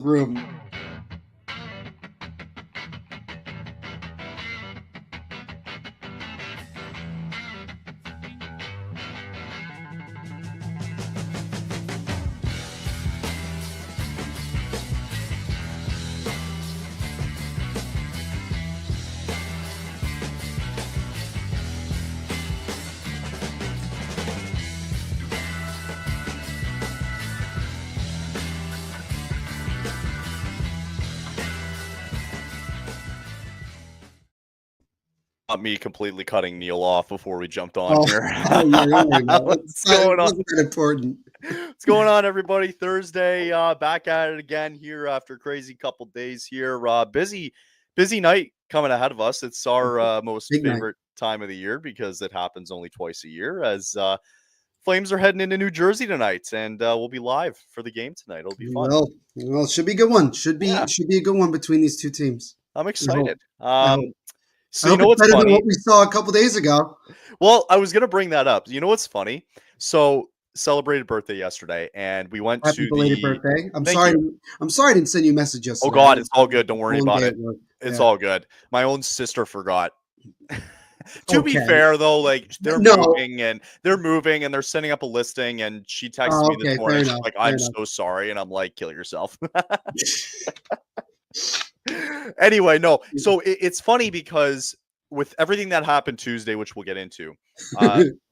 room. Not me completely cutting Neil off before we jumped on here. Yeah, don't worry about it. What's going on? Wasn't that important? What's going on, everybody? Thursday, back at it again here after a crazy couple days here. Busy night coming ahead of us. It's our most Big night. favorite time of the year because it happens only twice a year. As Flames are heading into New Jersey tonight, and we'll be live for the game tonight. It'll be fun. Well, it should be a good one. Should be a good one between these two teams. I'm excited. I hope. So I you hope know what's better funny? than what we saw a couple days ago. Well, I was gonna bring that up. You know what's funny? So celebrated birthday yesterday, and we went Happy to belated the. birthday. I'm Thank sorry. you. I'm sorry I didn't send you a message yesterday. Oh God, it's all good. Don't worry Long about day it. at work. It's Yeah. all good. My own sister forgot. To be Okay. fair, though, like they're No. moving and they're setting up a listing, and she texted me this Okay, morning. fair She's enough, like, fair "I'm enough. so sorry," and I'm like, "Kill yourself." Anyway, no. So it's funny because with everything that happened Tuesday, which we'll get into,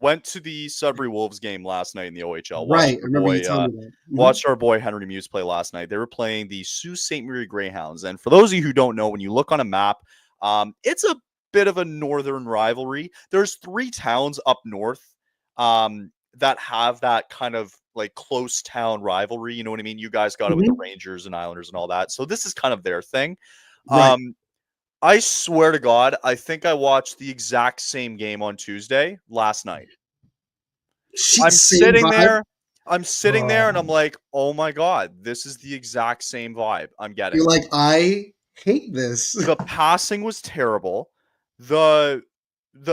went to the Sudbury Wolves game last night in the OHL. Right. I remember you telling me that. Watched our boy Henry Muse play last night. They were playing the Sault Ste. Marie Greyhounds, and for those of you who don't know, when you look on a map, it's a bit of a northern rivalry. There's 3 towns up north that have that kind of like close town rivalry. You know what I mean? You guys got it with the Rangers and Islanders and all that. So this is kind of their thing. Right. I swear to God, I think I watched the exact same game on Tuesday last night. I'm sitting there and I'm like, oh my God, this is the exact same vibe I'm getting. You're like, I hate this. The passing was terrible. The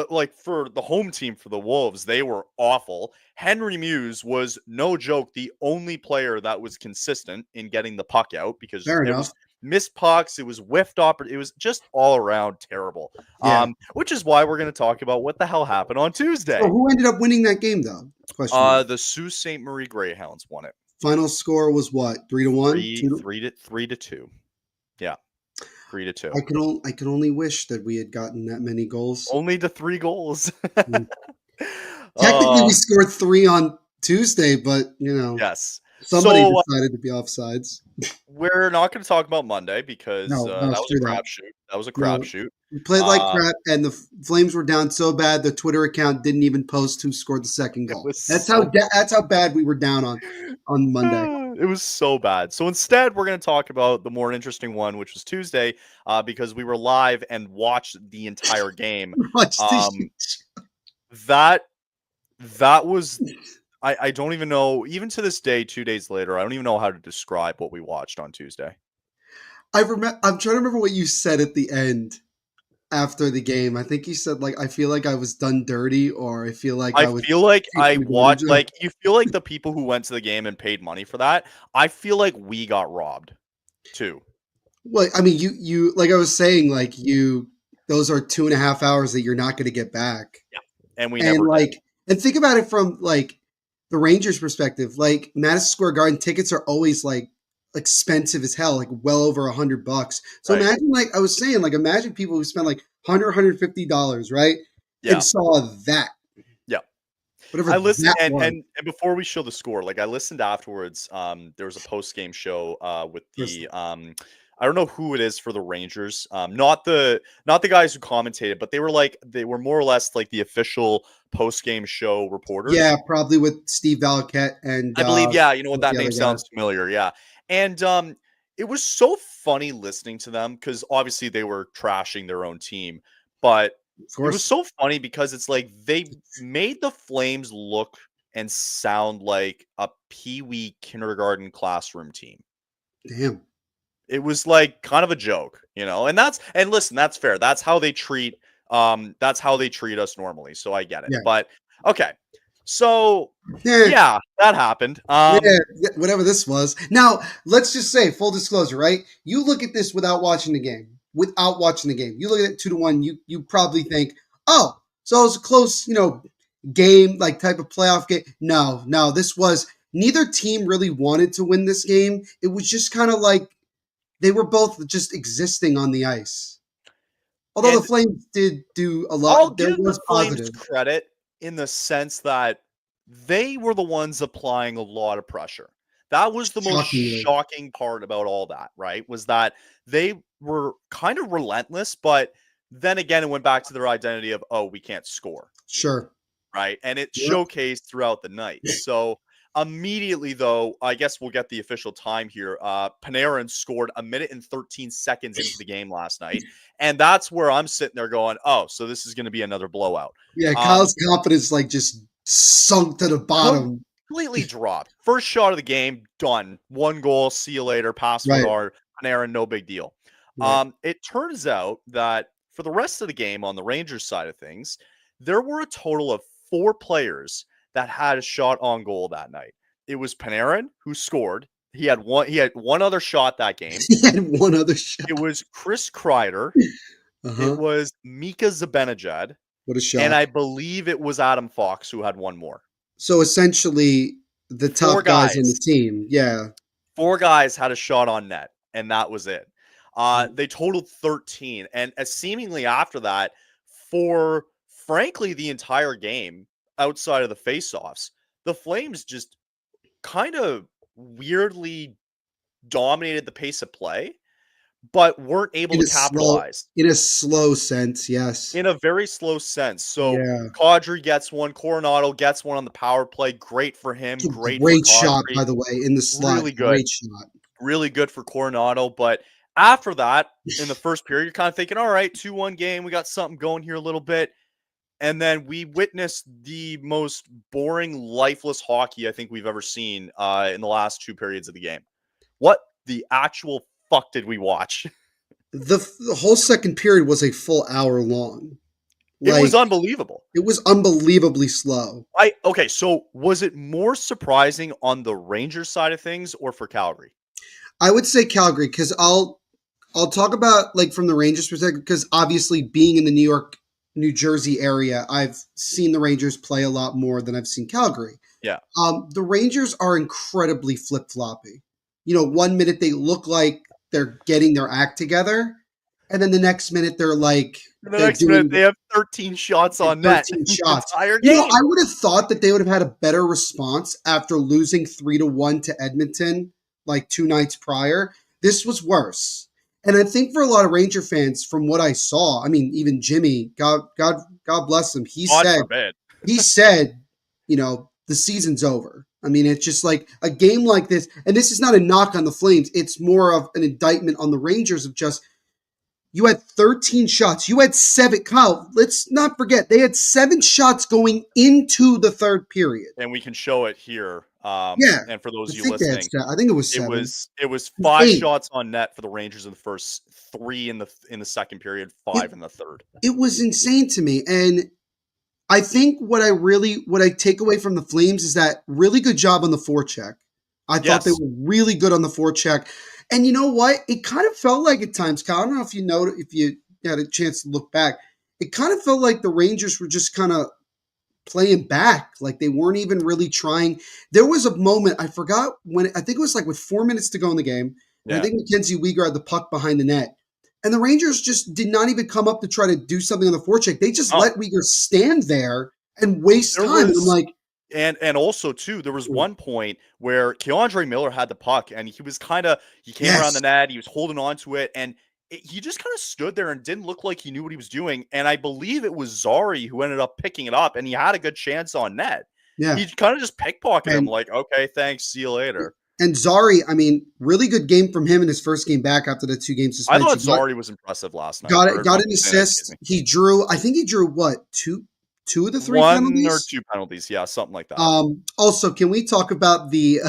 like for the home team for the Wolves, they were awful. Henry Muse was no joke the only player that was consistent in getting the puck out because Fair it enough. was missed pucks, it was whiffed up, it was just all around terrible. Yeah. Which is why we're going to talk about what the hell happened on Tuesday. So who ended up winning that game, though? Question mark. The Sault Ste. Marie Greyhounds won it. Final score was what? 3-1? 3-2. Yeah. 3-2. I could only wish that we had gotten that many goals. Only the 3 goals. Technically, we scored 3 on Tuesday, but yes, somebody decided to be offsides. We're not going to talk about Monday because No, that was a crapshoot. That was a crapshoot. We played like crap, and the Flames were down so bad the Twitter account didn't even post who scored the second goal. That's how bad we were down on Monday. It was so bad. So instead, we're going to talk about the more interesting one, which was Tuesday, because we were live and watched the entire game. That was. I don't even know, even to this day, 2 days later, I don't even know how to describe what we watched on Tuesday. I'm trying to remember what you said at the end after the game. I think you said, like, I feel like I was done dirty, or I feel like I feel like I watched, like, you feel like the people who went to the game and paid money for that, I feel like we got robbed, too. Well, I mean, you like I was saying, like, those are 2.5 hours that you're not going to get back. Yeah, and we never did. And think about it from, like, the Rangers' perspective. Like, Madison Square Garden tickets are always, like, expensive as hell, like well over $100. So imagine, like I was saying, like imagine people who spent like $150, right? Yeah. And saw that. Yeah. Whatever. I listened and before we show the score, like I listened afterwards. There was a post-game show with the I don't know who it is for the Rangers. Not the guys who commentated, but they were more or less like the official post-game show reporters. Yeah, probably with Steve Valiquette and I believe, yeah, you know what, that name sounds familiar, yeah. And it was so funny listening to them because obviously they were trashing their own team, but it was so funny because it's like they made the Flames look and sound like a peewee kindergarten classroom team. Damn. It was like kind of a joke, you know, and listen, that's fair. That's how they treat us normally. So I get it. Yeah. But okay. So Yeah, yeah, that happened. yeah, whatever this was. Now, let's just say, full disclosure, right? You look at this without watching the game. Without watching the game, you look at it 2-1. You probably think, oh, so it was a close, game like type of playoff game. No, no, this was neither team really wanted to win this game. It was just kind of like they were both just existing on the ice. Although the And Flames did do a I'll lot, there give the was Flames positive. credit in the sense that they were the ones applying a lot of pressure. That was the most Shockingly, shocking part about all that, right? Was that they were kind of relentless, but then again, it went back to their identity of, oh, we can't score, sure. right? And it Yep. showcased throughout the night. So immediately, though, I guess we'll get the official time here. Panarin scored 1 minute and 13 seconds into the game last night. And that's where I'm sitting there going, oh, so this is going to be another blowout. Yeah, Um, Kyle's confidence like just sunk to the bottom. Completely dropped. First shot of the game, done. 1 goal, see you later. Pass Right, Bedard, Panarin, no big deal. right. It turns out that for the rest of the game on the Rangers side of things, there were a total of 4 players that had a shot on goal that night. It was Panarin who scored. He had one other shot that game. He had one other shot. It was Chris Kreider. Uh It huh. was Mika Zibanejad, What a and shock. I believe it was Adam Fox who had one more. So essentially, the Four top guys on the guys team. Yeah. 4 guys had a shot on net, and that was it. They totaled 13, and as seemingly after that, for frankly the entire game, outside of the faceoffs, the Flames just kind of weirdly dominated the pace of play, but weren't able In to a slow, capitalize in a slow sense. Yes. in a very slow sense. So Yeah. Kadri gets one, Coronado gets one on the power play. Great for him, It's a great for great shot, Kadri. by the way, in the slot. Really good. Great shot. Really good for Coronado. But after that, in the first period, you're kind of thinking, all right, 2-1 game. We got something going here a little bit. And then we witnessed the most boring, lifeless hockey I think we've ever seen in the last 2 periods of the game. What the actual fuck did we watch? The whole second period was a full hour long. It was Like unbelievable. it was unbelievably slow. Okay, so was it more surprising on the Rangers side of things or for Calgary? I would say Calgary because I'll talk about like from the Rangers perspective because obviously being in the New York, New Jersey area, I've seen the Rangers play a lot more than I've seen Calgary. Yeah. The Rangers are incredibly flip floppy. 1 minute they look like they're getting their act together, and then the next minute they're like The they're next minute, doing they have 13 shots on net 13 the shots. entire game. I would have thought that they would have had a better response after losing 3-1 to Edmonton like 2 nights prior. This was worse. And I think for a lot of Ranger fans, from what I saw, I mean, even Jimmy, God bless him, he God said, forbid. he said, the season's over. I mean, it's just like a game like this, and this is not a knock on the Flames. It's more of an indictment on the Rangers of just you had 13 shots. You had 7. Kyle, let's not forget, they had 7 shots going into the third period. And we can show it here. Yeah. And for I those of you think they had listening, I think it was it 7. was It was 5 8. shots on net for the Rangers in the first, 3 in the second period, It, 5 in the third. it was insane to me. And I think what I take away from the Flames is that really good job on the forecheck. I thought they Yes. were really good on the forecheck. And you know what? It kind of felt like at times, Kyle, I don't know if you had a chance to look back. It kind of felt like the Rangers were just kind of playing back, like they weren't even really trying. There was a moment, I forgot when, I think it was like with 4 minutes to go in the game, and I Yeah. think Mackenzie Weegar had the puck behind the net. And the Rangers just did not even come up to try to do something on the forecheck. They just Oh, let Weegar stand there and waste there time. And I'm was like, and also too, there was "Mm, one point where Keandre Miller had the puck and he came around the yes, net, he was holding on to it, and he just kind of stood there and didn't look like he knew what he was doing. And I believe it was Zari who ended up picking it up, and he had a good chance on net. yeah." He kind of just pickpocketed him, And like, okay, thanks, see you later. Zari, I mean, really good game from him in his first game back after the 2 game I thought suspension. Zari was impressive last night. Got Or it. Got not an last night, excuse assist. me. I think he drew what two of the 3 1 or penalties. 2 penalties, yeah, something like that. Also, can we talk about the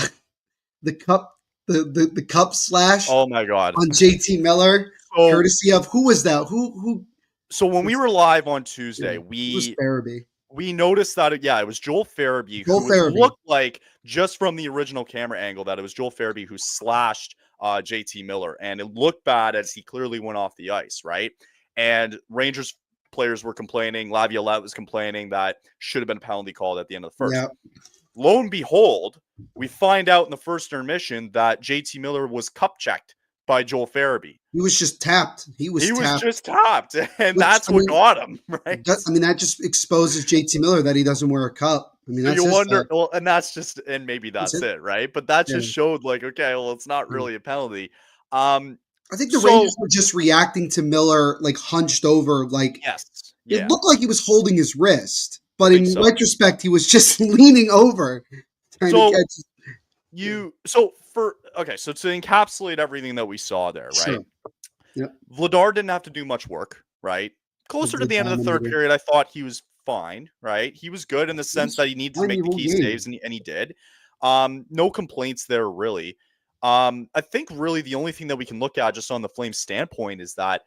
cup the cup slash Oh my god. on JT Miller, So courtesy of who was that? Who so when we were live on yeah, Tuesday, it was we Farabee. we noticed that it was Joel Farabee Joel who it Farabee. looked like just from the original camera angle that it was Joel Farabee who slashed JT Miller, and it looked bad as he clearly went off the ice, right? And Rangers players were complaining, Laviolette was complaining that should have been a penalty called at the end of the first. Yeah. Lo and behold, we find out in the first intermission that JT Miller was cup checked by Joel Farabee. He was just tapped. He was tapped. Just tapped, and Which, that's what got him, right? That just exposes JT Miller that he doesn't wear a cup. I mean, So that's you wonder, fault. well, and maybe that's it, right? But that just showed, like, okay, well, it's not really a penalty. I think the So Rangers were just reacting to Miller, like, hunched over. Like, yes, it yeah, looked like he was holding his wrist, but think in so. retrospect, he was just leaning over trying to So catch. so to encapsulate everything that we saw there, right? Sure. Yep. Vladar didn't have to do much work, right? Closer to the end of the third period, I thought he was fine, right? He was good in the sense that he needed to make the key saves, and he did. No complaints there, really. I think really the only thing that we can look at just on the Flames standpoint is that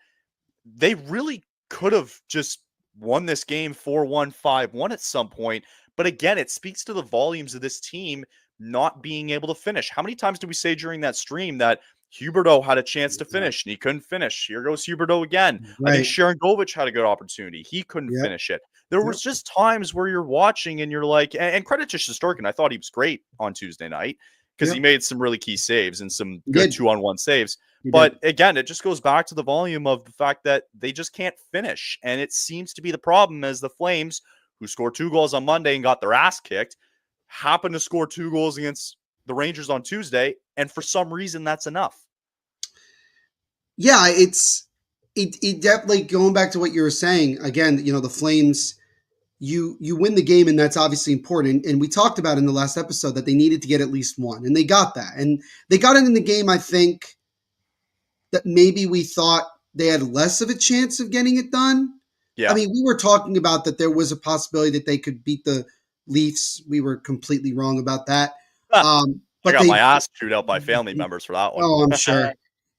they really could have just won this game 4-1, 5-1 at some point. But again, it speaks to the volumes of this team not being able to finish. How many times did we say during that stream that Huberdeau had a chance to finish and he couldn't finish? Here goes Huberdeau again. Right. I think Sharangovich had a good opportunity. He couldn't finish it. There was just times where you're watching and you're like, and credit to Shesterkin. I thought he was great on Tuesday night because he made some really key saves and some good 2-on-1 saves. But again, it just goes back to the volume of the fact that they just can't finish. And it seems to be the problem as the Flames, who scored 2 goals on Monday and got their ass kicked, happened to score 2 goals against the Rangers on Tuesday. And for some reason, that's enough. Yeah, it definitely, going back to what you were saying, again, you know, the Flames, you win the game, and that's obviously important. And we talked about in the last episode that they needed to get at least one, and they got that. And they got it in the game, I think, that maybe we thought they had less of a chance of getting it done. Yeah. I mean, we were talking about that there was a possibility that they could beat the Leafs. We were completely wrong about that. But I got my ass chewed out by family members for that one. Oh, I'm sure.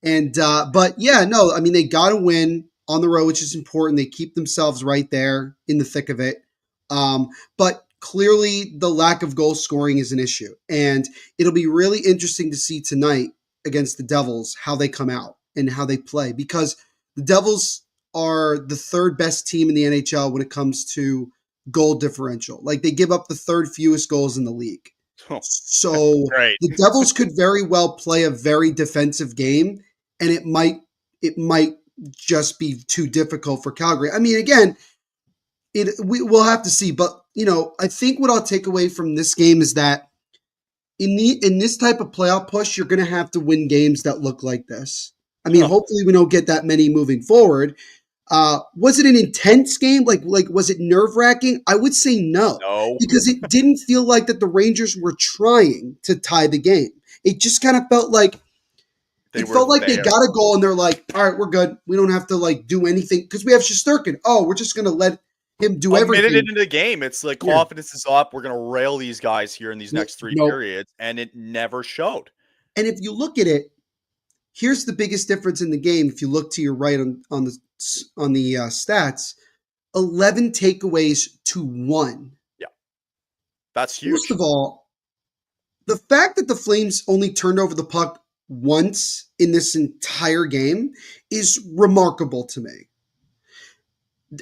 And but yeah, no, I mean, they got to win on the road, which is important. They keep themselves right there in the thick of it. But clearly, the lack of goal scoring is an issue, and it'll be really interesting to see tonight against the Devils how they come out and how they play, because the Devils are the third best team in the NHL when it comes to goal differential. Like, they give up the third fewest goals in the league. So the Devils could very well play a very defensive game, and it might just be too difficult for Calgary. I mean, again, we'll have to see, but you know, I think what I'll take away from this game is that in this type of playoff push, you're going to have to win games that look like this. I mean, hopefully we don't get that many moving forward. Was it an intense game? Like was it nerve-wracking? I would say no, because it didn't feel like that the Rangers were trying to tie the game. It just kind of felt like they got a goal and they're like, all right, we're good. We don't have to like do anything because we have Shesterkin. Oh, we're just going to let him do everything. A minute into the game, it's like confidence is up. We're going to rail these guys here in these next 3 periods, and it never showed. And if you look at it, here's the biggest difference in the game. If you look to your right on the stats, 11 takeaways to 1. Yeah, that's huge. First of all, the fact that the Flames only turned over the puck once in this entire game is remarkable to me.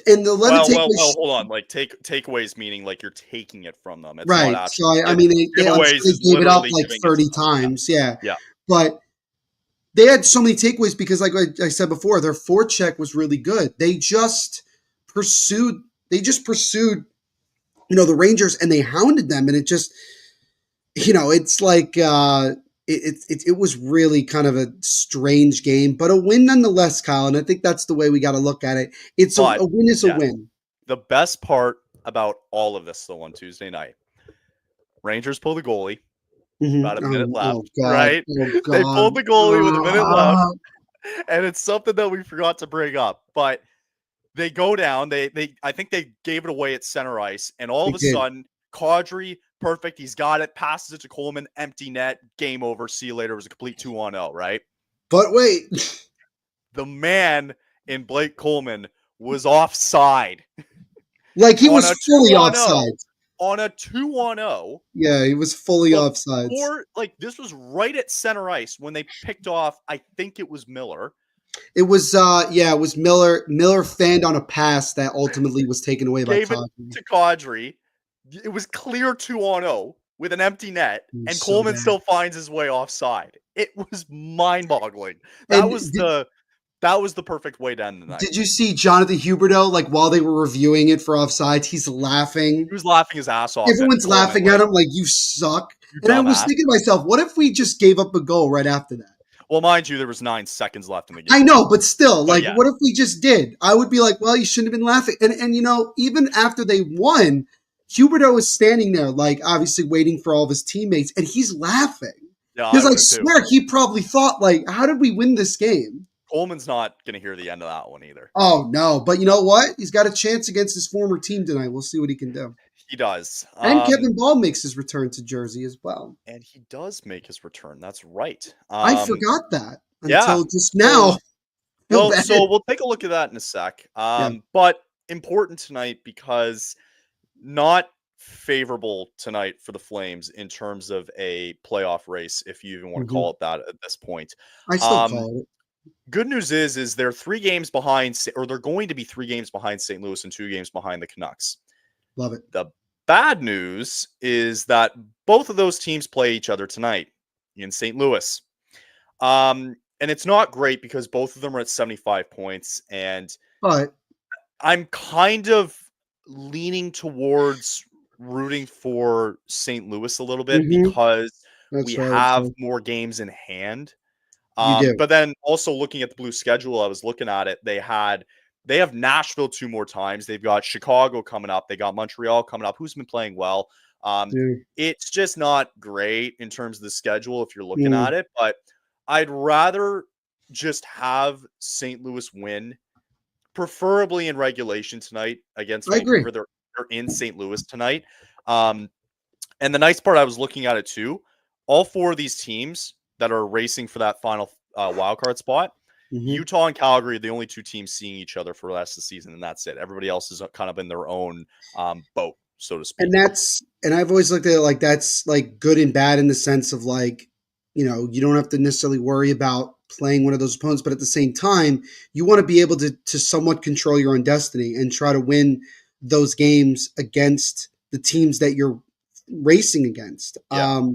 And the 11 takeaways. Well, hold on. Like takeaways meaning like you're taking it from them. It's right. Not actually, so I mean, they gave it up like 30 times. Yeah. But they had so many takeaways because, like I said before, their forecheck was really good. They just pursued, you know, the Rangers, and they hounded them, and it just, you know, it's like it was really kind of a strange game, but a win nonetheless, Kyle. And I think that's the way we got to look at it. A win is a win. The best part about all of this, though, on Tuesday night, Rangers pull the goalie. About a minute left, right? They pulled the goalie with a minute left, and it's something that we forgot to bring up. But they go down. I think they gave it away at center ice, and all of a sudden, Kadri, perfect. He's got it. Passes it to Coleman. Empty net. Game over. See you later. It was a complete 2-on-0, right? But wait, the man in Blake Coleman was offside. Like he on was a fully 2-on-0, offside. on a 2-on-0 Yeah, he was fully offsides. before, like, this was right at center ice when they picked off, I think it was Miller. It was it was Miller. Miller fanned on a pass that ultimately was taken away by Gave it Kadri. to Kadri. It was clear 2-on-0 with an empty net, It was and so Coleman bad. still finds his way offside. It was mind-boggling. That And was the perfect way to end the night. did you see Jonathan Huberdeau, like while they were reviewing it for offsides, he's laughing. He was laughing his ass off at Everyone's Coleman, laughing at like, him like you suck. "You And I was dumbass." thinking to myself, what if we just gave up a goal right after that? Well, mind you, there was 9 seconds left in the I game. know, but still, But like, yeah, what if we just did? I would be like, well, you shouldn't have been laughing. And you know, even after they won, Huberto was standing there, like obviously waiting for all of his teammates, and he's laughing. yeah, I Because I would have too. swear he probably thought, like, how did we win this game? Coleman's not gonna hear the end of that one either. Oh no, but you know what? He's got a chance against his former team tonight. We'll see what he can do. He does. And Kevin Ball makes his return to Jersey as well. And he does make his return. That's right. I forgot that Yeah. until just So, now. Feel bad. we'll take a look at that in a sec. Yeah. But important tonight because not favorable tonight for the Flames in terms of a playoff race, if you even want to Mhm. call it that at this point. I still Um, call it. Good news is they're 3 games behind, or they're going to be 3 games behind St. Louis and 2 games behind the Canucks. Love it. The bad news is that both of those teams play each other tonight in St. Louis. And it's not great because both of them are at 75 points. And But I'm kind of leaning towards rooting for St. Louis a little bit mhm, because we that's what I would have say. more games in hand. You do. But then also looking at the Blue schedule, I was looking at it. They have Nashville 2 more times. They've got Chicago coming up. They got Montreal coming up, who's been playing well. Yeah. It's just not great in terms of the schedule if you're looking Mm, at it. But I'd rather just have St. Louis win, preferably in regulation tonight against I agree. Vancouver. They're in St. Louis tonight. Um, and the nice part, I was looking at it too. All 4 of these teams that are racing for that final wild card spot, Mhm. Utah and Calgary are the only 2 teams seeing each other for the rest of the season, and that's it. Everybody else is kind of in their own boat, so to And speak. I've always looked at it like that's like good and bad in the sense of like, you know, you don't have to necessarily worry about playing one of those opponents, but at the same time, you want to be able to somewhat control your own destiny and try to win those games against the teams that you're racing against. Yeah,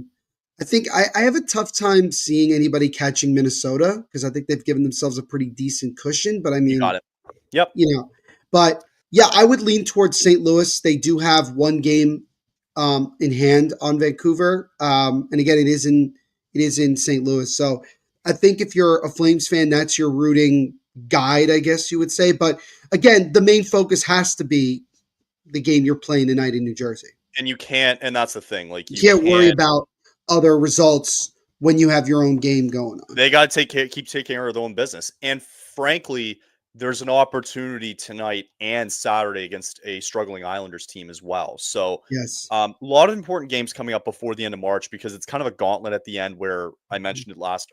I think I have a tough time seeing anybody catching Minnesota because I think they've given themselves a pretty decent cushion. But I you mean, got it. Yep. you know, but yeah, I would lean towards St. Louis. They do have one game in hand on Vancouver, and again, it is in St. Louis. So I think if you're a Flames fan, that's your rooting guide, I guess you would say. But again, the main focus has to be the game you're playing tonight in New Jersey. And you can't, and that's the thing. Like You you can't worry can't. about other results when you have your own game going on. They got to keep taking care of their own business. And frankly, there's an opportunity tonight and Saturday against a struggling Islanders team as well. So, Yes. a lot of important games coming up before the end of March because it's kind of a gauntlet at the end. Where I mentioned it last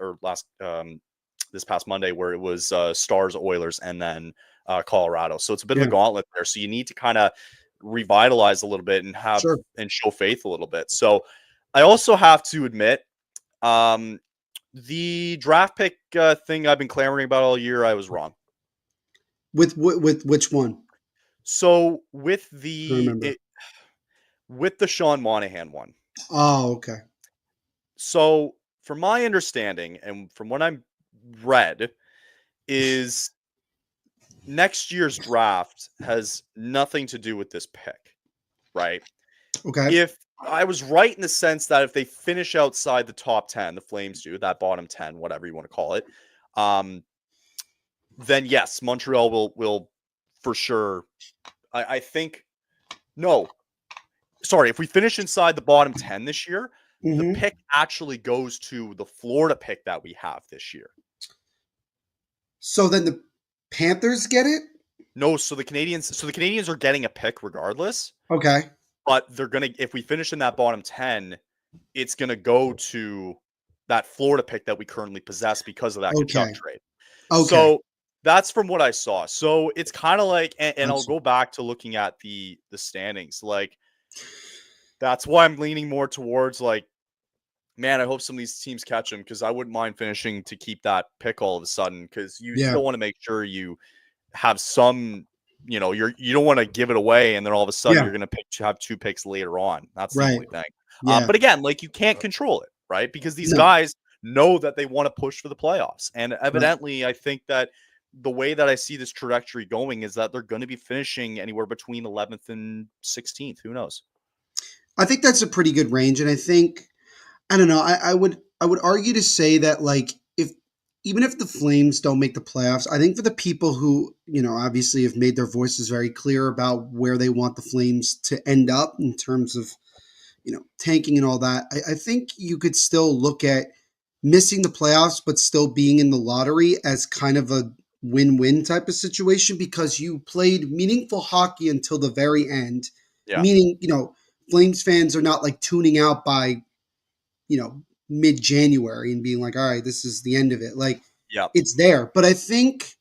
this past Monday, where it was Stars, Oilers, and then Colorado. So it's a bit of a Yeah. gauntlet there. So you need to kind of revitalize a little bit and Sure. show faith a little bit. So I also have to admit. Um, the draft pick thing I've been clamoring about all year, I was wrong. With which one? So I remember. with the Sean Monahan one. Oh, okay. So from my understanding and from what I'm read, is next year's draft has nothing to do with this pick, right? Okay. If I was right in the sense that if they finish outside the top 10, the Flames do, that bottom 10, whatever you want to call it, um, then yes, Montreal will for sure. I think no. Sorry, if we finish inside the bottom 10 this year, the Hmm. pick actually goes to the Florida pick that we have this year. So then the Panthers get it? No, so the Canadians are getting a pick regardless, Okay. but they're gonna if we finish in that bottom 10, it's gonna go to that Florida pick that we currently possess because of that Kachuk Okay. trade. Okay. So That's from what I saw. So it's kind of like, and I'll Gotcha. go back to looking at the standings. Like that's why I'm leaning more towards like, man, I hope some of these teams catch them because I wouldn't mind finishing to keep that pick all of a sudden because you Yeah, still want to make sure you have some, you don't want to give it away and then all of a sudden yeah, you're going to have two picks later on. That's the right. only thing. Yeah, But again, like you can't control it, right? Because these no, guys know that they want to push for the playoffs. And right. evidently, I think that the way that I see this trajectory going is that they're going to be finishing anywhere between 11th and 16th. Who knows? I think that's a pretty good range, and I think I don't know. I would argue to say that like if even if the Flames don't make the playoffs, I think for the people who obviously have made their voices very clear about where they want the Flames to end up in terms of tanking and all that, I think you could still look at missing the playoffs but still being in the lottery as kind of a win-win type of situation because you played meaningful hockey until the very end. Yeah. Meaning, Flames fans are not like tuning out by mid January and being like, all right, this is the end of it. Like Yeah. it's there. But I think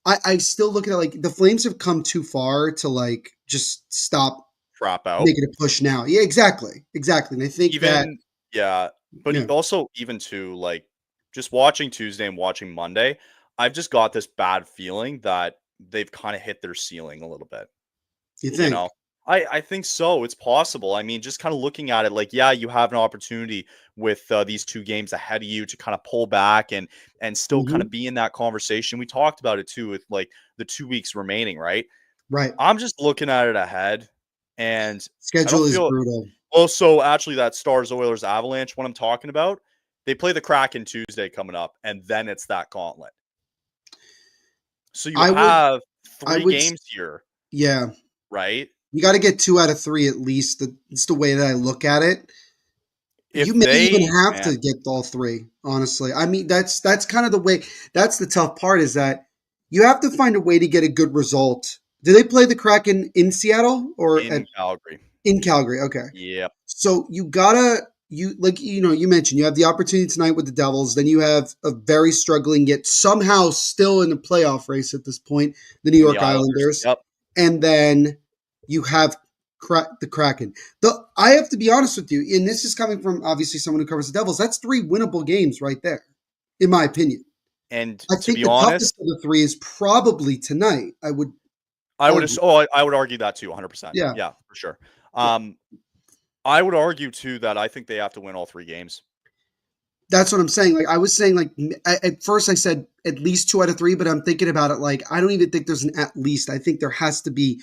I still look at it like the Flames have come too far to like just stop Crap out. making a push now. Yeah, exactly. Exactly. And I think that, Even yeah, but yeah, also even to like just watching Tuesday and watching Monday, I've just got this bad feeling that they've kind of hit their ceiling a little bit. you You think. know, I think so. It's possible. I mean, just kind of looking at it, like, yeah, you have an opportunity with these two games ahead of you to kind of pull back and still kind of Hmm. be in that conversation. We talked about it too with like the 2 weeks remaining, right? Right. I'm just looking at it ahead, and I don't Schedule is feel. brutal. Also, actually, that Stars Oilers Avalanche, what I'm talking about, they play the Kraken Tuesday coming up, and then it's that gauntlet. So you I would, have I three would, games here, yeah, right? you got to get 2 out of 3 at least. It's the way that I look at it. You If may even they, have to man, get all three, honestly. I mean, that's kind of the way. That's the tough part is that you have to find a way to get a good result. Do they play the Kraken in Seattle or in Calgary. in Calgary? Okay, Yep. so you gotta you mentioned you have the opportunity tonight with the Devils. Then you have a very struggling yet somehow still in the playoff race at this point, the New In the York Islanders. Islanders, Yep. and then you have the Kraken. I have to be honest with you, and this is coming from obviously someone who covers the Devils. That's 3 winnable games right there, in my opinion. And I to think be the toughest honest, of the three is probably tonight. I would I would argue. ass- oh, I would argue that too, 100%. Yeah, Yeah, for sure. yeah. Um, I would argue too that I think they have to win all three games. That's what I'm saying. Like I was saying, like at first I said at least 2 out of 3, but I'm thinking about it like I don't even think there's an at least. I think there has to be.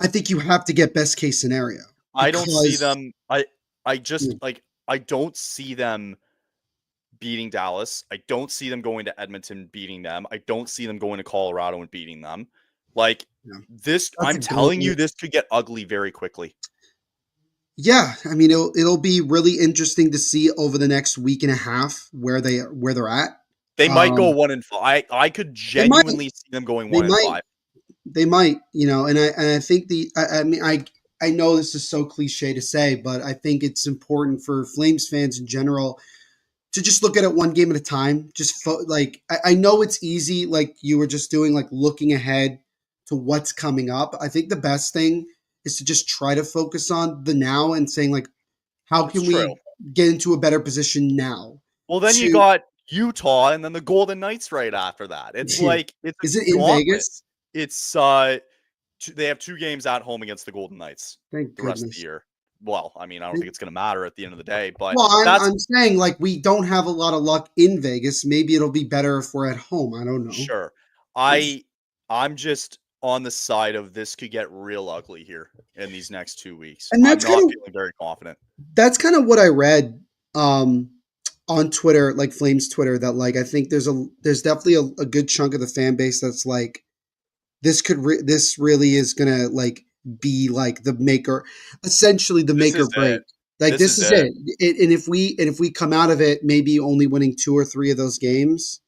I think you have to get best case scenario I don't see because them. I yeah, just like I don't see them beating Dallas. I don't see them going to Edmonton beating them. I don't see them going to Colorado and beating them. Like yeah, this, that's I'm a telling you, gauntlet. this could get ugly very quickly. Yeah, I mean it'll be really interesting to see over the next week and a half where they're at. They might go Um, 1-5. I could they might, genuinely see them going they one and might, five. they might, and I think I mean I know this is so cliche to say, but I think it's important for Flames fans in general to just look at it one game at a time. Just like I know it's easy, like you were just doing, like looking ahead to what's coming up. I think the best thing is to just try to focus on the now and saying like, how It's can true. we get into a better position now? Well, then you To got Utah and then the Golden Knights right after that. It's is like it's a it in gauntlet. Vegas? It's they have 2 games at home against the Golden Knights Thank the rest of the goodness. year. Well, I mean, I don't think it's going to matter at the end of the day, but Well, I'm that's I'm saying like we don't have a lot of luck in Vegas. Maybe it'll be better if we're at home. I don't know. sure. It's, I'm just on the side of this could get real ugly here in these next 2 weeks. and I'm not feeling very confident. that's kind of what I read um on Twitter, like Flames Twitter, that like I think there's definitely a good chunk of the fan base that's like this really is gonna like be like the maker, essentially the This make or is break. it. Like This this is is it. it. And if we come out of it maybe only winning 2 or 3 of those games,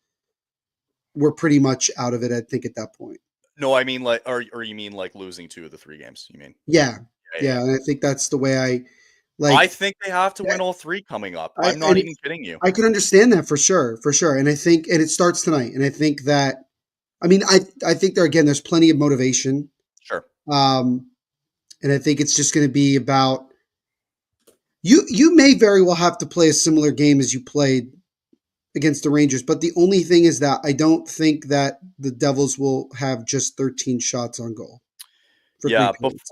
we're pretty much out of it. I think at that point. No, I mean like or you mean like losing 2 of the 3 games, you mean? Yeah, Yeah, yeah, yeah, yeah. and I think that's the way I I like. think they have to Yeah, win all 3 coming up. I I'm not and even kidding you. I can understand that for sure, and I think and it starts tonight, and I think that I mean, I think there's plenty of motivation. Sure. And I think it's just going to be about you may very well have to play a similar game as you played against the Rangers, but the only thing is that I don't think that the Devils will have just 13 shots on goal for three Yeah, periods.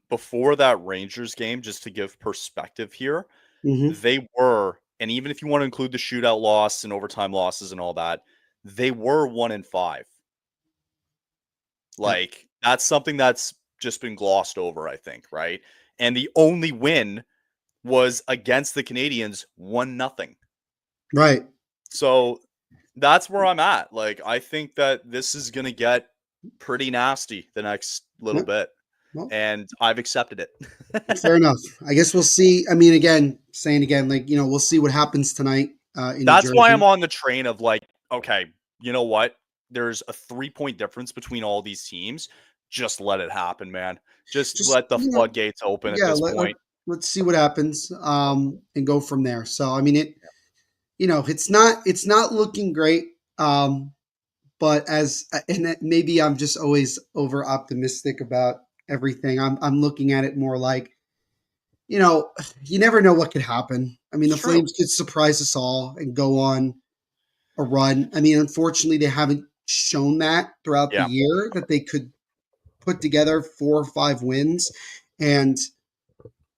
before that Rangers game, just to give perspective here, Mm-hmm. they were, and even if you want to include the shootout loss and overtime losses and all that, they were 1-5. Yeah. Like, that's something that's just been glossed over, I think, right? And the only win was against the Canadiens, 1-0. Right. So that's where I'm at. Like, I think that this is going to get pretty nasty the next little Yep. bit, Well, and I've accepted it. fair enough. I guess we'll see. I mean, again, saying again, like, we'll see what happens tonight in New That's why I'm Jersey. on the train of like, okay, you know what? There's a 3-point difference between all these teams. Just let it happen, man. Just Just, let the floodgates open at yeah, this point. let's see what happens and go from there. So, I mean, it's not looking great. But maybe I'm just always over optimistic about everything. I'm looking at it more like, you know, you never know what could happen. I mean, It's the true. Flames could surprise us all and go on a run. I mean, unfortunately, they haven't shown that throughout the Yeah. year that they could put together 4 or 5 wins. And,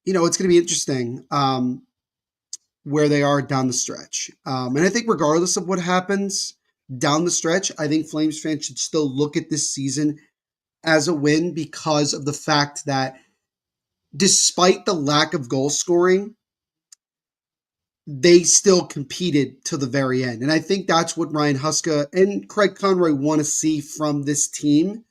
it's going to be interesting where they are down the stretch. And I think regardless of what happens down the stretch, I think Flames fans should still look at this season as a win because of the fact that despite the lack of goal scoring, they still competed to the very end. And I think that's what Ryan Huska and Craig Conroy want to see from this team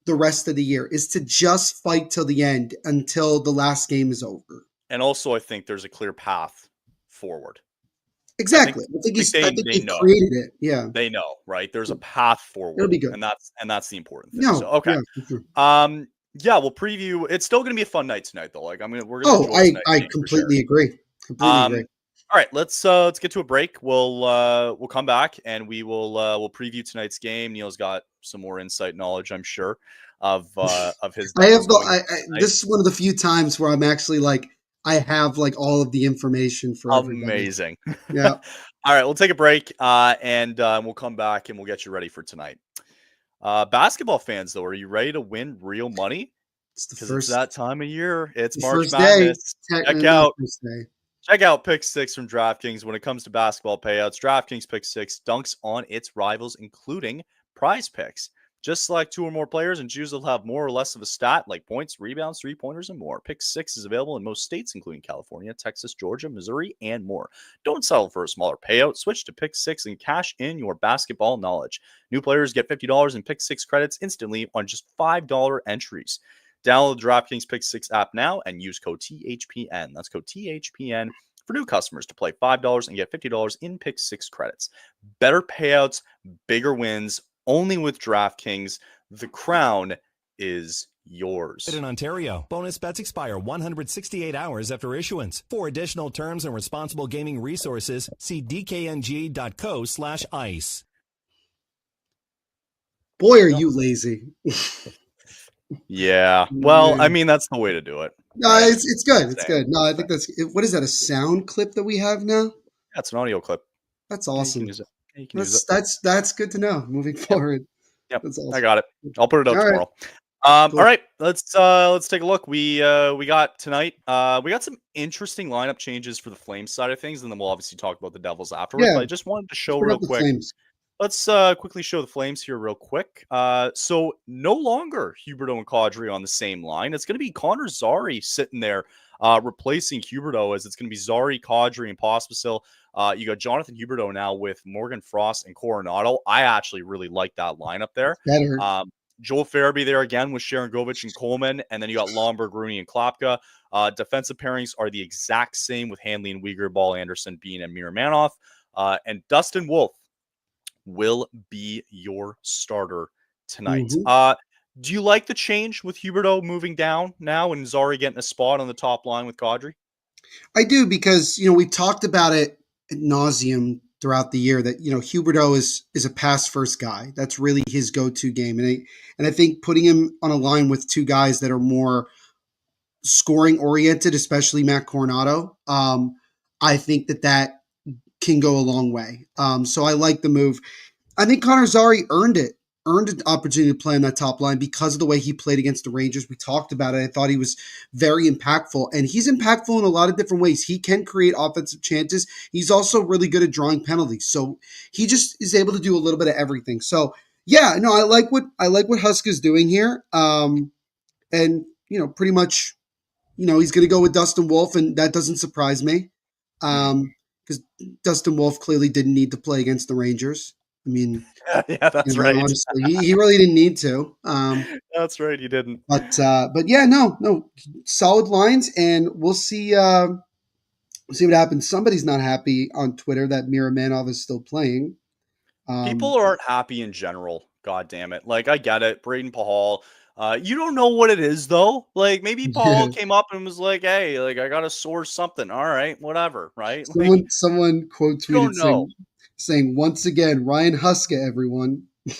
the rest of the year is to just fight till the end until the last game is over. And also, I think there's a clear path forward. I think Exactly. I think they they've know. created it. Yeah. They know, right? There's a path It'll forward, be good. and that's the important thing. So, No, okay. yeah, for sure. Yeah, we'll preview. It's still gonna be a fun night tonight, though. Like, we're gonna Oh, enjoy tonight's I game for sure. completely agree. Completely agree. All right, let's get to a break. We'll come back and we'll preview tonight's game. Neil's got some more insight knowledge, I'm sure, of his I have Devils going tonight. this is one of the few times where I'm actually like I have like all of the information for everybody. Amazing. Yeah, All right, we'll take a break and we'll come back and we'll get you ready for tonight. Basketball fans, though, are you ready to win real money? it's Because it's that time of year. It's the March first day. Madness. Check Technically the out first day. Check out Pick Six from DraftKings when it comes to basketball payouts. DraftKings Pick Six dunks on its rivals, including prize picks. Just select 2 or more players and choose will have more or less of a stat like points, rebounds, 3-pointers, and more. Pick Six is available in most states, including California, Texas, Georgia, Missouri, and more. Don't settle for a smaller payout. Switch to Pick Six and cash in your basketball knowledge. New players get $50 in Pick Six credits instantly on just $5 entries. Download the DraftKings Pick Six app now and use code THPN. That's code THPN for new customers to play $5 and get $50 in Pick Six credits. Better payouts, bigger wins, only with DraftKings. The crown is yours. In Ontario, bonus bets expire 168 hours after issuance. For additional terms and responsible gaming resources, see dkng.co/ice. Boy, are you lazy. Yeah. Well, I mean, that's the way to do it. No, right? it's good. It's good. No, I think what is that? A sound clip that we have now? That's an audio clip. That's Yeah, you awesome. can use it. Yeah, you can use it. That's good to know moving forward. Yep. That's awesome. I got it. I'll put it out All right. tomorrow. Cool. All right, let's take a look. We got tonight. We got some interesting lineup changes for the Flames side of things, and then we'll obviously talk about the Devils afterwards. Yeah. But I just wanted to show Let's bring real up the quick. Flames. Let's quickly show the Flames here real quick. So no longer Huberdeau and Kadri on the same line. It's going to be Connor Zary sitting there replacing Huberdeau, as it's going to be Zary, Kadri, and Pospisil. You got Jonathan Huberdeau now with Morgan Frost and Coronado. I actually really like that lineup there. Better. Joel Farabee there again with Sharon Govich and Coleman, and then you got Lomberg, Rooney, and Klopka. Defensive pairings are the exact same with Hanley and Uyghur, Ball Anderson, Bean, and Miramanoff. And Dustin Wolf will be your starter tonight. Mm-hmm. Do you like the change with Huberdeau moving down now and Zary getting a spot on the top line with Kadri? I do because we talked about it ad nauseum throughout the year that Huberdeau is a pass first guy. That's really his go-to game, and I think putting him on a line with two guys that are more scoring oriented, especially Matt Coronado, I think that can go a long way. So I like the move. I think Connor Zary earned an opportunity to play on that top line because of the way he played against the Rangers. We talked about it. I thought he was very impactful, and he's impactful in a lot of different ways. He can create offensive chances. He's also really good at drawing penalties. So he just is able to do a little bit of everything. So yeah, no, I like what Husk is doing here. And pretty much, he's going to go with Dustin Wolf, and that doesn't surprise me. Because Dustin Wolf clearly didn't need to play against the Rangers. I mean, yeah, that's right. Honestly, he really didn't need to. That's right, he didn't. But yeah, no, solid lines, and we'll see. We'll see what happens. Somebody's not happy on Twitter that Miramanov is still playing. People aren't happy in general. God damn it! Like, I get it, Braden Pahal. You don't know what it is though. Like, maybe Paul came up and was like, "Hey, like, I got to source something. All right, whatever." Right? Someone quote tweeted saying, "Once again, Ryan Huska, everyone." I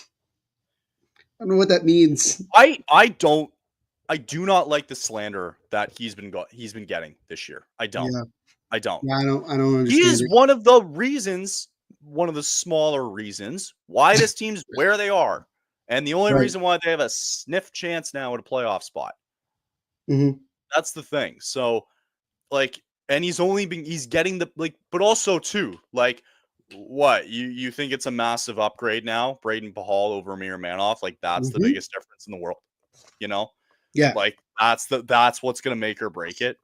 don't know what that means. I do not like the slander that he's been getting this year. I don't. Yeah. I don't. Yeah, I don't understand. He is one of the smaller reasons why this team's where they are. And the only reason why they have a sniff chance now at a playoff spot. Mm-hmm. That's the thing. So, like, and he's getting but also too, like, what you think it's a massive upgrade now, Braden Pahal over Miramanov? Like, that's the biggest difference in the world, Yeah, like that's what's gonna make or break it.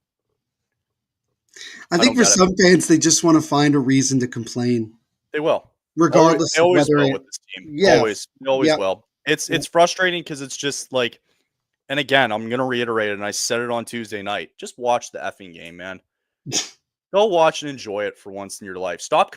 I think for some fans, they just want to find a reason to complain. They will, regardless. They always will with this team. Yeah, they always will. It's frustrating because it's just like, and again, I'm gonna reiterate it, and I said it on Tuesday night. Just watch the effing game, man. Go watch and enjoy it for once in your life. Stop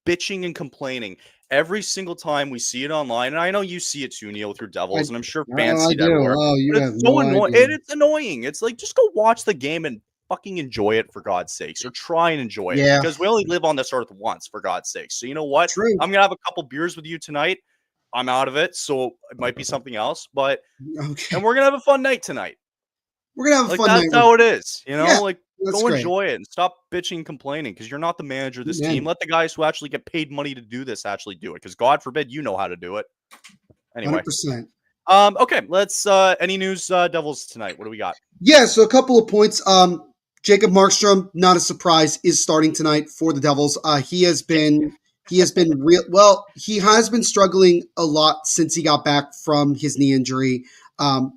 bitching and complaining every single time we see it online. And I know you see it too, Neil, with your Devils, and I'm sure fans see it everywhere. Oh, it's so annoying. And it's annoying. It's like, just go watch the game and fucking enjoy it, for God's sakes, or try and enjoy it, because we only live on this earth once, for God's sakes. So you know what? True. I'm gonna have a couple beers with you tonight. I'm out of it, so it might be something else. But and we're gonna have a fun night tonight. We're gonna have a fun night. That's how it is, like. That's Go great. Enjoy it and stop bitching and complaining, because you're not the manager of this team. Let the guys who actually get paid money to do this actually do it, because God forbid you know how to do it. Anyway. 100%. Okay, let's any news Devils tonight? What do we got? Yeah, so a couple of points. Jacob Markstrom, not a surprise, is starting tonight for the Devils. He has been struggling a lot since he got back from his knee injury.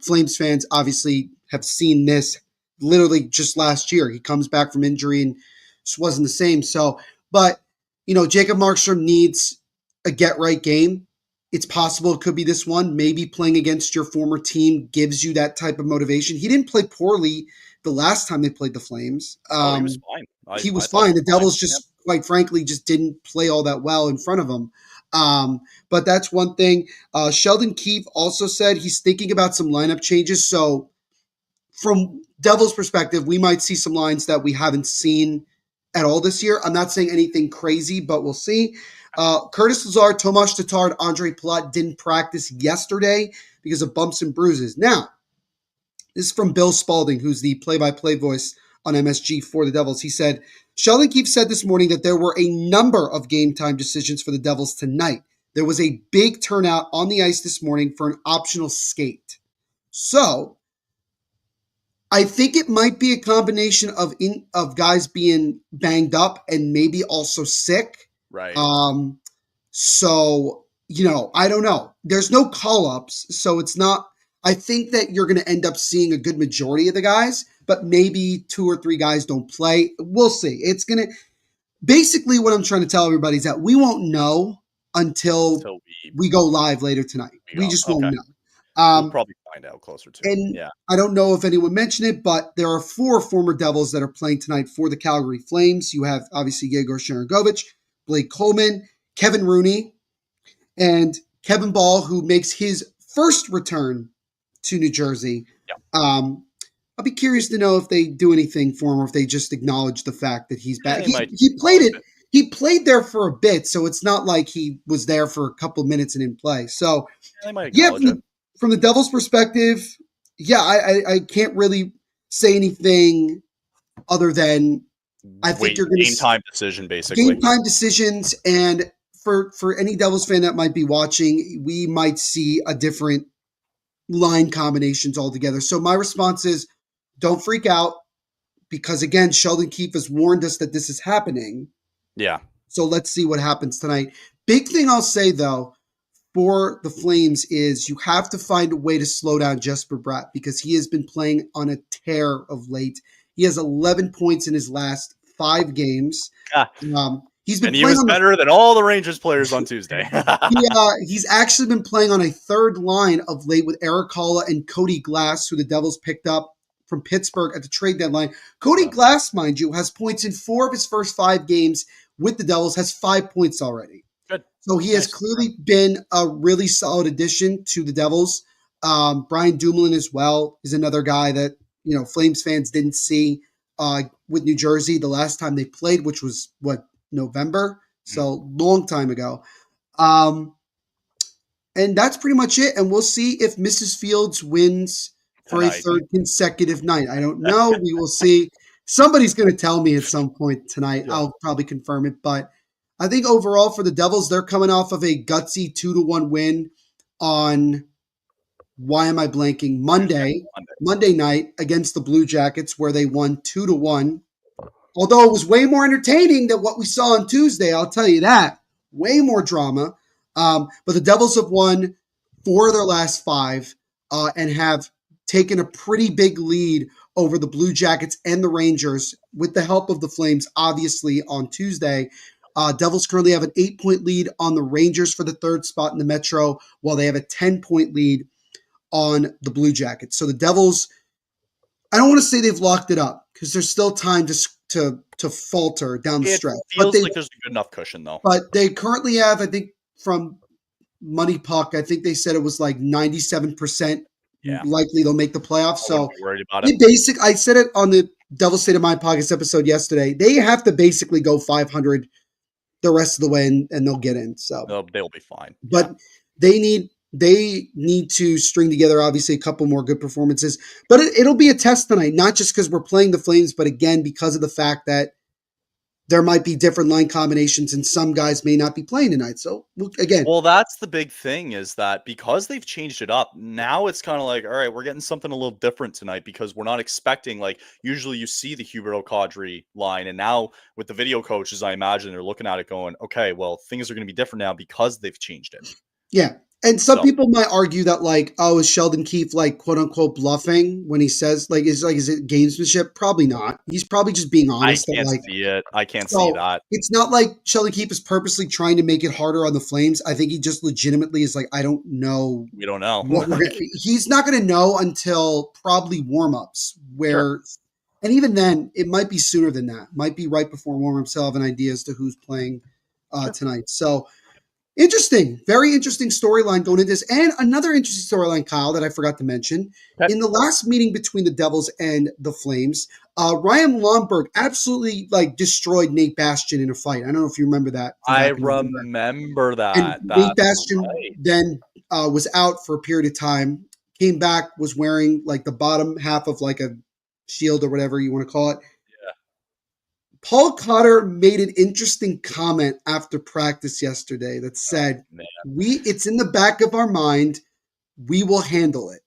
Flames fans obviously have seen this literally just last year. He comes back from injury and just wasn't the same. So, but, Jacob Markstrom needs a get-right game. It's possible it could be this one. Maybe playing against your former team gives you that type of motivation. He didn't play poorly the last time they played the Flames. He was fine. He was fine. The Devils just, quite frankly, just didn't play all that well in front of him. But that's one thing. Sheldon Keefe also said he's thinking about some lineup changes. So from Devils' perspective, we might see some lines that we haven't seen at all this year. I'm not saying anything crazy, but we'll see. Curtis Lazar, Tomas Tatar, Andre Palat didn't practice yesterday because of bumps and bruises. Now, this is from Bill Spalding, who's the play-by-play voice on MSG for the Devils. He said, Sheldon Keefe said this morning that there were a number of game time decisions for the Devils tonight. There was a big turnout on the ice this morning for an optional skate. So, I think it might be a combination of guys being banged up and maybe also sick. Right. So, I don't know. There's no call-ups, so it's not – I think that you're going to end up seeing a good majority of the guys, but maybe 2 or 3 guys don't play. We'll see. It's going to – basically what I'm trying to tell everybody is that we won't know until we go live later tonight. We just won't know. We'll probably find out closer to it. And I don't know if anyone mentioned it, but there are 4 former Devils that are playing tonight for the Calgary Flames. You have, obviously, Yegor Sharangovich, Blake Coleman, Kevin Rooney, and Kevin Ball, who makes his first return to New Jersey. Yeah. I'll be curious to know if they do anything for him or if they just acknowledge the fact that he's back. He played it. he played there for a bit, so it's not like he was there for a couple minutes and didn't play. So, I might yeah, acknowledge it. from the Devils' perspective, yeah, I can't really say anything other than I think you're going Game to time decision, basically. game time decisions, and for any Devils fan that might be watching, we might see a different line combinations altogether. So my response is, don't freak out, because again, Sheldon Keefe has warned us that this is happening. Yeah. So let's see what happens tonight. Big thing I'll say though for the Flames is you have to find a way to slow down Jesper Bratt, because he has been playing on a tear of late. He has 11 points in his last 5 games. He's been and he playing was better than all the Rangers players on Tuesday. He's actually been playing on a third line of late with Eric Halla and Cody Glass, who the Devils picked up from Pittsburgh at the trade deadline. Cody Glass, mind you, has points in 4 of his first 5 games with the Devils, has 5 points already. Good. So he has clearly been a really solid addition to the Devils. Brian Dumoulin as well is another guy that, Flames fans didn't see with New Jersey the last time they played, which was, November? So long time ago. And that's pretty much it. And we'll see if Mrs. Fields wins for a third consecutive night. I don't know. We will see. Somebody's going to tell me at some point tonight. Yeah. I'll probably confirm it. But I think overall for the Devils, they're coming off of a gutsy 2-1 win on, why am I blanking? Monday night against the Blue Jackets, where they won 2-1. Although it was way more entertaining than what we saw on Tuesday, I'll tell you that. Way more drama. But the Devils have won 4 of their last 5 and have taken a pretty big lead over the Blue Jackets and the Rangers with the help of the Flames, obviously, on Tuesday. Devils currently have an 8-point lead on the Rangers for the 3rd spot in the Metro, while they have a 10-point lead on the Blue Jackets. So the Devils, I don't want to say they've locked it up, because there's still time to falter down the stretch. It feels like there's a good enough cushion, though. But they currently have, I think, from Money Puck, I think they said it was like 97% likely they'll make the playoffs. So be worried about it. I said it on the Devil's State of Mind podcast episode yesterday. They have to basically go 500 the rest of the way, and they'll get in. So they'll be fine. But they need to string together, obviously, a couple more good performances. But it'll be a test tonight, not just because we're playing the Flames, but again, because of the fact that there might be different line combinations and some guys may not be playing tonight. So, again. Well, that's the big thing, is that because they've changed it up, now it's kind of like, all right, we're getting something a little different tonight, because we're not expecting, like, usually you see the Huberdeau Kadri line, and now with the video coaches, I imagine they're looking at it going, okay, well, things are going to be different now because they've changed it. Yeah. And some people might argue that, like, is Sheldon Keefe, like, quote unquote bluffing when he says, is it gamesmanship? Probably not. He's probably just being honest. I can't see it. I can't see that. It's not like Sheldon Keefe is purposely trying to make it harder on the Flames. I think he just legitimately is like, I don't know. We don't know. He's not going to know until probably warmups, and even then, it might be sooner than that. Might be right before warmups. He'll have an idea as to who's playing tonight. So. Interesting. Very interesting storyline going into this. And another interesting storyline, Kyle, that I forgot to mention. In the last meeting between the Devils and the Flames, Ryan Lomberg absolutely destroyed Nate Bastian in a fight. I don't know if you remember that. I remember that. And Nate Bastian then was out for a period of time, came back, was wearing the bottom half of a shield or whatever you want to call it. Paul Cotter made an interesting comment after practice yesterday that said, it's in the back of our mind. We will handle it.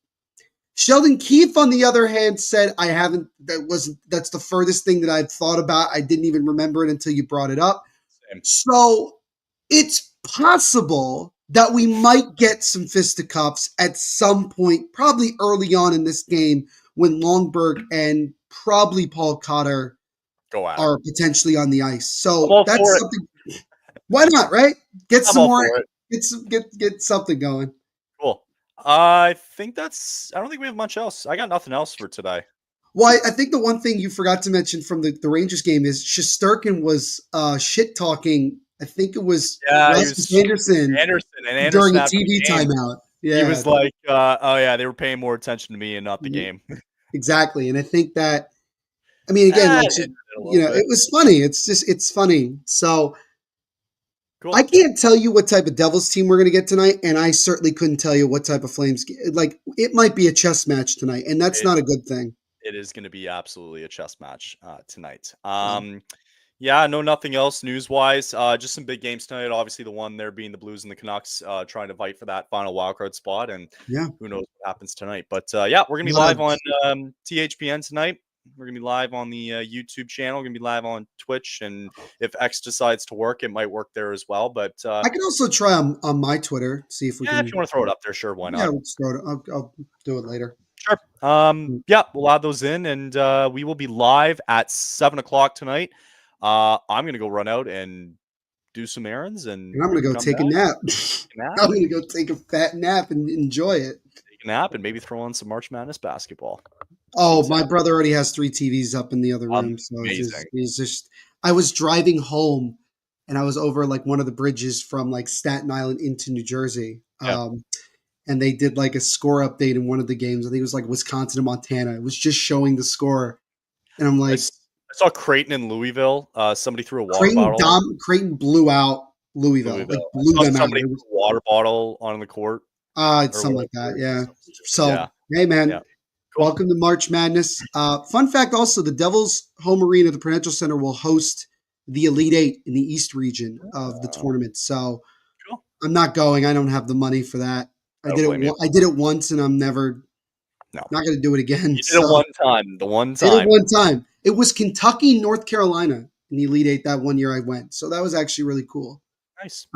Sheldon Keefe, on the other hand, said, that's the furthest thing that I've thought about. I didn't even remember it until you brought it up. Same. So it's possible that we might get some fisticuffs at some point, probably early on in this game, when Lomberg and probably Paul Cotter are potentially on the ice. So that's something. Why not, right? Get some more. Get something going. Cool. I don't think we have much else. I got nothing else for today. Well, I think the one thing you forgot to mention from the Rangers game is Shesterkin was shit talking. I think it was Anderson during a TV timeout. Yeah. He was like, "Oh yeah, they were paying more attention to me and not the game." Exactly, and I think that. I mean, again, it was funny. It's funny. So Cool. I can't tell you what type of Devils team we're going to get tonight, and I certainly couldn't tell you what type of Flames. Like, it might be a chess match tonight, and that's not a good thing. It is going to be absolutely a chess match tonight. So, Yeah, no, nothing else news-wise. Just some big games tonight. Obviously, the one there being the Blues and the Canucks trying to fight for that final wildcard spot, and yeah. who knows what happens tonight. But yeah, we're going to be live on THPN tonight. We're going to be live on the YouTube channel. We're going to be live on Twitch, and if X decides to work, it might work there as well. But I can also try on my Twitter, see if we can. if you want to throw it up there, sure, why not? Yeah, we'll throw it. I'll do it later. Sure. Yeah, we'll add those in, and we will be live at 7:00 tonight. I'm gonna go run out and do some errands, and I'm gonna go take a nap. nap. I'm gonna go take a fat nap and enjoy it. Take a nap and maybe throw on some March Madness basketball. Oh, my brother already has 3 TVs up in the other room, so he's just. I was driving home, and I was over like one of the bridges from like Staten Island into New Jersey. Yeah. And they did like a score update in one of the games. I think it was like Wisconsin and Montana. It was just showing the score. And I'm like, I saw Creighton in Louisville. Somebody threw a water bottle. Creighton blew out Louisville. Like blew them out. Somebody threw a water bottle on the court. Something like that. Yeah. So, hey, man, welcome to March Madness. Fun fact also, the Devils' home arena, the Prudential Center, will host the Elite Eight in the East region of the tournament. So I'm not going. I don't have the money for that. I did it once, and I'm not going to do it again. You did it one time. The one time. Did it one time. It was Kentucky, North Carolina in the Elite Eight that one year I went. So that was actually really cool. Nice.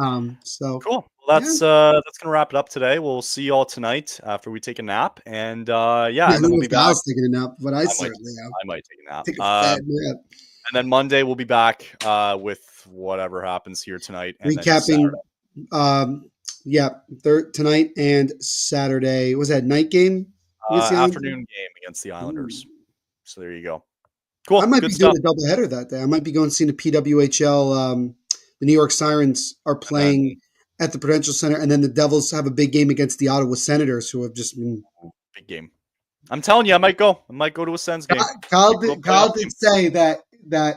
So cool. Well, that's going to wrap it up today. We'll see you all tonight after we take a nap. And and then we'll be back. I was taking a nap, but I certainly am. I might take a nap. Take a fat nap. And then Monday we'll be back with whatever happens here tonight. And recapping. Tonight and Saturday. Was that night game? Afternoon game against the Islanders. Ooh. So there you go. Cool. I might be doing a doubleheader that day. I might be going to see the PWHL. The New York Sirens are playing at the Prudential Center, and then the Devils have a big game against the Ottawa Senators, who have just been big game. I'm telling you, I might go. I might go to a Sens game. Kyle did say that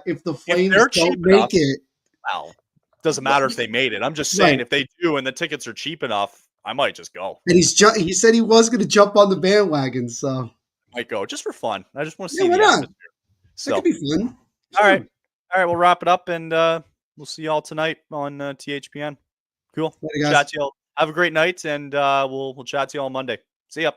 if the Flames don't make it, wow. Doesn't matter if they made it. I'm just saying if they do and the tickets are cheap enough, I might just go. And he said he was going to jump on the bandwagon, so I might go just for fun. I just want to see the atmosphere. So that could be fun. All right, we'll wrap it up, and we'll see y'all tonight on THPN. Cool. Later, guys. Chat to y'all. Have a great night, and we'll chat to you all Monday. See ya.